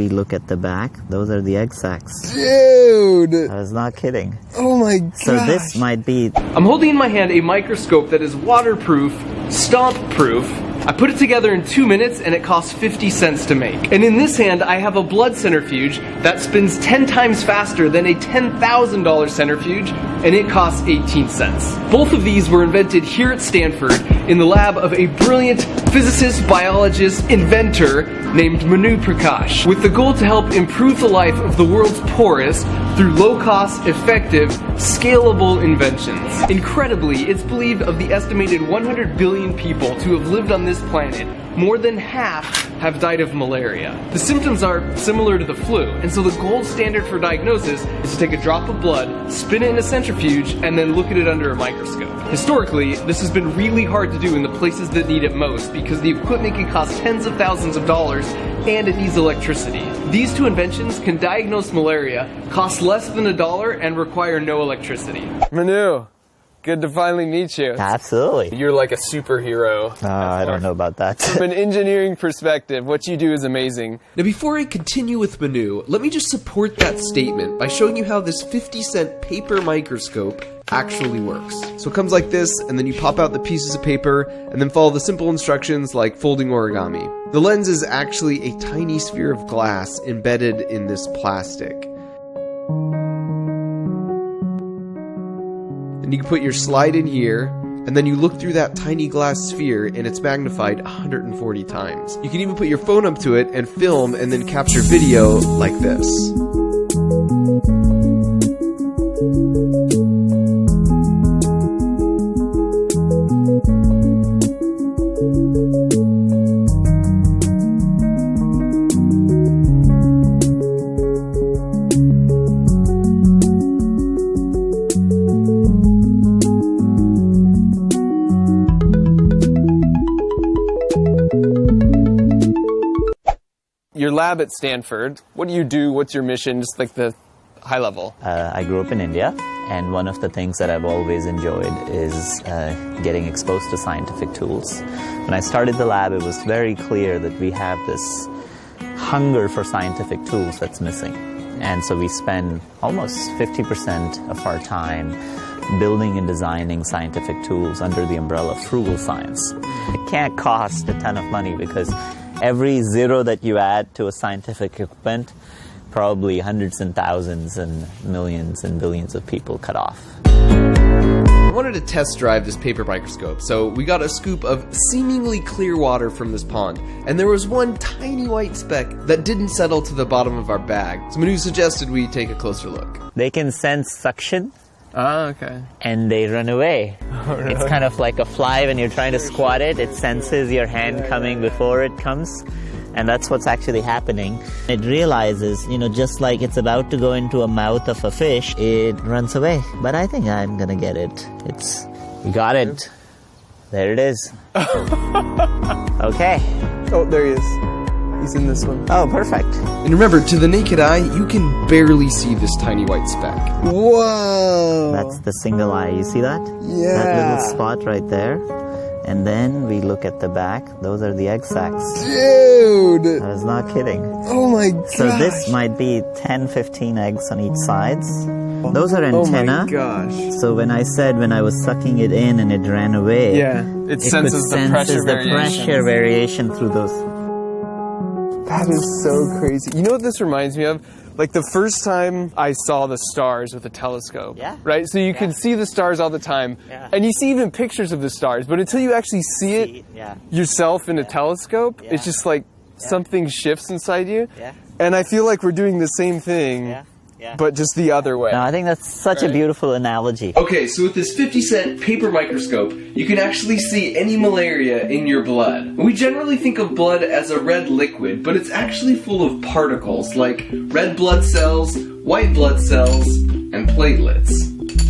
we look at the back, those are the egg sacs. Dude! I was not kidding. Oh my gosh. So this might be... I'm holding in my hand a microscope that is waterproof, stomp-proof. I put it together in 2 minutes and it costs 50 cents to make. And in this hand, I have a blood centrifuge that spins 10 times faster than a $10,000 centrifuge, and it costs 18 cents. Both of these were invented here at Stanford in the lab of a brilliant physicist, biologist, inventor named Manu Prakash, with the goal to help improve the life of the world's poorest through low-cost, effective, scalable inventions. Incredibly, it's believed of the estimated 100 billion people to have lived on this planet, more than half have died of malaria. The symptoms are similar to the flu, and so the gold standard for diagnosis is to take a drop of blood, spin it in a centrifuge, and then look at it under a microscope. Historically, this has been really hard to do in the places that need it most because the equipment can cost tens of thousands of dollars and it needs electricity. These two inventions can diagnose malaria, cost less than $1, and require no electricity. Manu, good to finally meet you. Absolutely. You're like a superhero. I don't know about that. From an engineering perspective, what you do is amazing. Now before I continue with Manu, let me just support that statement by showing you how this 50-cent paper microscope actually works. So it comes like this, and then you pop out the pieces of paper, and then follow the simple instructions like folding origami. The lens is actually a tiny sphere of glass embedded in this plastic. And you can put your slide in here, and then you look through that tiny glass sphere, and it's magnified 140 times. You can even put your phone up to it and film and then capture video like this. Your lab at Stanford, what do you do? What's your mission? Just like the high level. I grew up in India, and one of the things that I've always enjoyed is getting exposed to scientific tools. When I started the lab, it was very clear that we have this hunger for scientific tools that's missing. And so we spend almost 50% of our time building and designing scientific tools under the umbrella of frugal science. It can't cost a ton of money because every zero that you add to a scientific equipment, probably hundreds and thousands and millions and billions of people cut off. I wanted to test drive this paper microscope, so we got a scoop of seemingly clear water from this pond, and there was one tiny white speck that didn't settle to the bottom of our bag. So Manu suggested we take a closer look. They can sense suction. Ah, okay. And they run away. Oh, really? It's kind of like a fly when you're trying to squat it. It senses your hand coming before it comes. And that's what's actually happening. It realizes, just like it's about to go into a mouth of a fish, it runs away. But I think I'm gonna get it. You got it. There it is. Okay. Oh, there he is. He's in this one. Oh, perfect. And remember, to the naked eye, you can barely see this tiny white speck. Whoa! That's the single eye. You see that? Yeah. That little spot right there. And then we look at the back. Those are the egg sacs. Dude! I was not kidding. Oh my gosh. So this might be 10, 15 eggs on each sides. Those are antenna. Oh my gosh. So when I was sucking it in and it ran away, Yeah. It senses the pressure variation through those. That is so crazy. You know what this reminds me of? Like the first time I saw the stars with a telescope. Yeah. Right? So you can see the stars all the time. Yeah. And you see even pictures of the stars. But until you actually see it yourself in a telescope, it's just like something shifts inside you. Yeah. And I feel like we're doing the same thing, but just the other way. No, I think that's such a beautiful analogy. Okay, so with this 50-cent paper microscope, you can actually see any malaria in your blood. We generally think of blood as a red liquid, but it's actually full of particles like red blood cells, white blood cells, and platelets.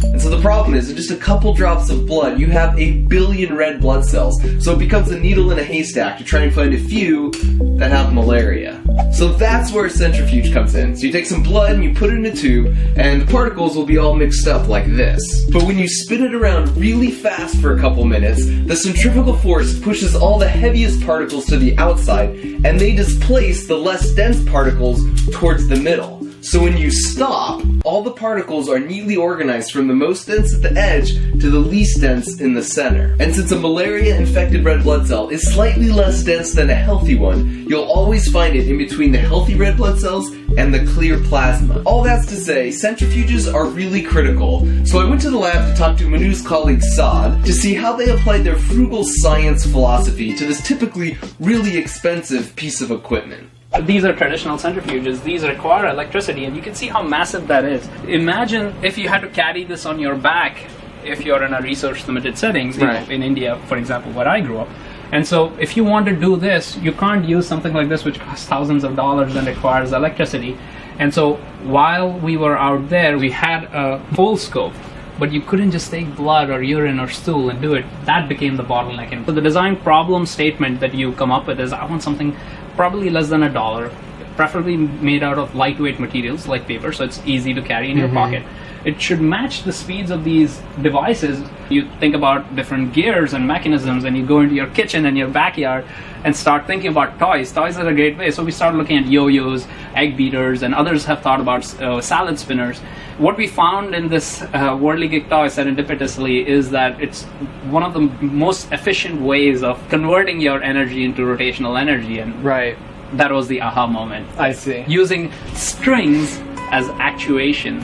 And so the problem is, in just a couple drops of blood, you have 1 billion red blood cells. So it becomes a needle in a haystack to try and find a few that have malaria. So that's where a centrifuge comes in. So you take some blood and you put it in a tube, and the particles will be all mixed up like this. But when you spin it around really fast for a couple minutes, the centrifugal force pushes all the heaviest particles to the outside, and they displace the less dense particles towards the middle. So when you stop, all the particles are neatly organized from the most dense at the edge to the least dense in the center. And since a malaria-infected red blood cell is slightly less dense than a healthy one, you'll always find it in between the healthy red blood cells and the clear plasma. All that's to say, centrifuges are really critical. So I went to the lab to talk to Manu's colleague Saad to see how they applied their frugal science philosophy to this typically really expensive piece of equipment. These are traditional centrifuges. These require electricity, and you can see how massive that is. Imagine if you had to carry this on your back if you're in a research-limited settings, Right. in India, for example, where I grew up. And so if you want to do this, you can't use something like this which costs thousands of dollars and requires electricity. And so while we were out there, we had a full scope, but you couldn't just take blood or urine or stool and do it. That became the bottleneck. And so the design problem statement that you come up with is, I want something probably less than $1, preferably made out of lightweight materials like paper, so it's easy to carry in your pocket. It should match the speeds of these devices. You think about different gears and mechanisms, and you go into your kitchen and your backyard and start thinking about toys. Toys are a great way. So we started looking at yo-yos, egg beaters, and others have thought about salad spinners. What we found in this Worldly Geek toy serendipitously is that it's one of the most efficient ways of converting your energy into rotational energy, and Right. that was the aha moment. I see. Using strings as actuation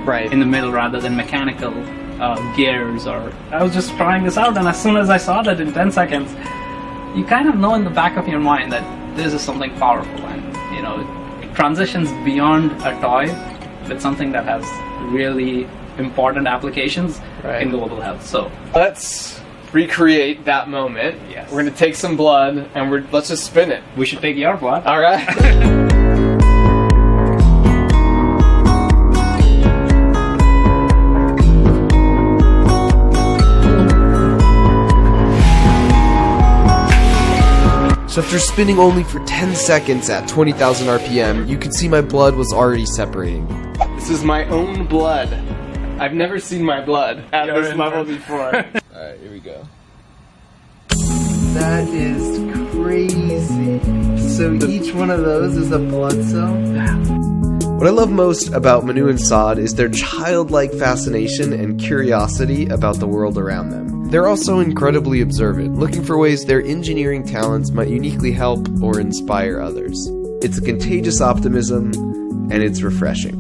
Right. in the middle rather than mechanical gears. Or I was just trying this out, and as soon as I saw that in 10 seconds, you kind of know in the back of your mind that this is something powerful, and it transitions beyond a toy with something that has really important applications Right. in global health. So Let's recreate that moment. Yes. We're gonna take some blood and let's just spin it. we should take your blood. All right. So after spinning only for 10 seconds at 20,000 RPM, you can see my blood was already separating. This is my own blood. I've never seen my blood at You're this in level there. before. Alright, here we go. That is crazy. So each one of those is a blood cell? What I love most about Manu and Saad is their childlike fascination and curiosity about the world around them. They're also incredibly observant, looking for ways their engineering talents might uniquely help or inspire others. It's a contagious optimism, and it's refreshing.